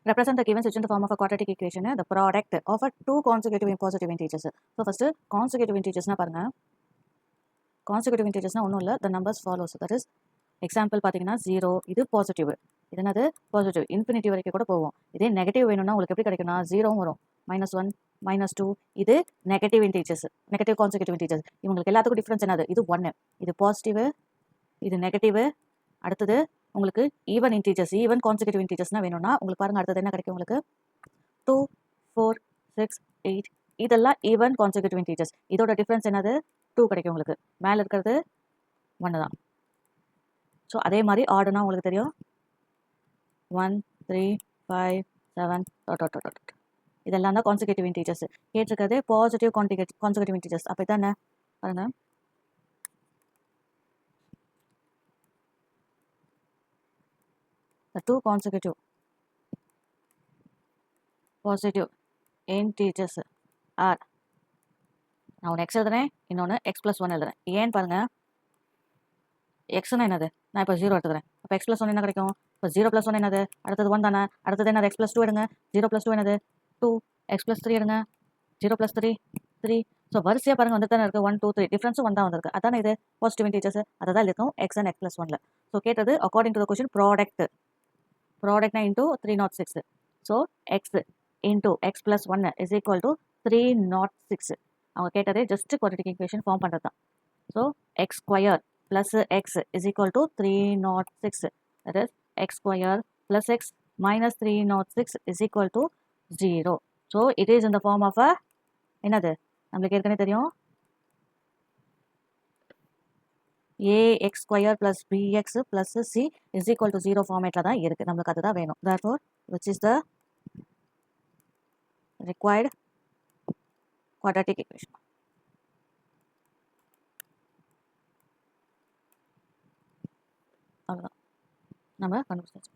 represent the given situation in the form of a quadratic equation, the product of a two consecutive positive integers. So first consecutive integers na parunga, consecutive integers na ஒண்ணும் இல்ல, the numbers follows, that is example பாத்தீங்கன்னா 0 இது positive, இது என்னது positive, infinity வரைக்கும் கூட போவோம். இதே நெகட்டிவ் வேணும்னா உங்களுக்கு எப்படி கிடைக்கும்னா 0 வரும், -1 -2, இது நெகட்டிவ் இன்டீஜர்ஸ், நெகட்டிவ் கான்செக்யூட்டிவ் இன்டீஜர்ஸ். இவங்களுக்கு எல்லாத்துக்கும் டிஃபரன்ஸ் என்னது, இது 1, இது பாசிட்டிவ், இது நெகட்டிவ். அடுத்தது உங்களுக்கு ஈவன் இன்டீஜர்ஸ், ஈவன் கான்செக்யூட்டிவ் இன்டீஜர்ஸ்னா வேணும்னா உங்களுக்கு பாருங்க அடுத்தது என்ன கிடைக்கும், உங்களுக்கு 2 4 6 8, இதெல்லாம் ஈவன் கான்செக்யூட்டிவ் இன்டீஜர்ஸ். இதோட டிஃபரன்ஸ் என்னது 2 கிடைக்கும் உங்களுக்கு, மேலே இருக்கிறது 1 தான். ஸோ அதே மாதிரி ஆர்டர்னா உங்களுக்கு தெரியும் 1 3 5 7 இதெல்லாம் தான் கான்செக்யூட்டிவ் இன்டீஜர்ஸ். கேட்டிருக்கிறது பாசிட்டிவ் கான்செக்யூட்டிவ் இன்டீஜர்ஸ். அப்போ இதானே பாருங்க, the two consecutive positive integers are, நான் ஒன்று எக்ஸ் எழுதுறேன், இன்னொன்று எக்ஸ் ப்ளஸ் 1 எழுதுறேன். ஏன்னு பாருங்க, எக்ஸ்னா என்னது, நான் இப்போ 0 எடுத்துக்கிறேன், அப்போ எக்ஸ் ப்ளஸ் 1 என்ன கிடைக்கும், இப்போ 0 + 1 என்னது, அடுத்தது 1 தானே, அடுத்தது என்னது எக்ஸ் ப்ளஸ் 2 எடுங்க, 0 + 2 என்னது 2, எக்ஸ் ப்ளஸ் 3 எடுங்க, 0 + 3 3. ஸோ வரிசையாக பாருங்க வந்து தானே இருக்குது 1 2 3, டிஃப்ரென்ஸும் 1 தான் வந்திருக்கு. அதானே இது பாசிட்டிவ் இன்டீஜர்ஸ், அதை தான் இருக்கும் எக்ஸ் அண்ட் எக்ஸ் ப்ளஸ் 1ல. ஸோ கேட்டது அக்கார்டிங் டு த கொஸ்டின் ப்ராடக்ட்னா into 306. So x into x plus 1 is equal to 306. அவங்க கேட்டதே ஜஸ்ட் குவாட்ரட்டிக் ஈக்குவேஷன் ஃபார்ம் பண்ணுறது தான். So x square plus x is equal to 306. That is x square plus x minus 306 is equal to 0. So it is in the form of a, என்னது நம்மளுக்கு ஏற்கனவே தெரியும், ax square plus bx plus c is equal to 0 ஃபார்மேட்டில் தான் இருக்குது. நம்மளுக்கு அதுதான் வேணும். Therefore which is the required quadratic equation. அவ்வளோதான் நம்ம கண்டுபிடிச்சாச்சு.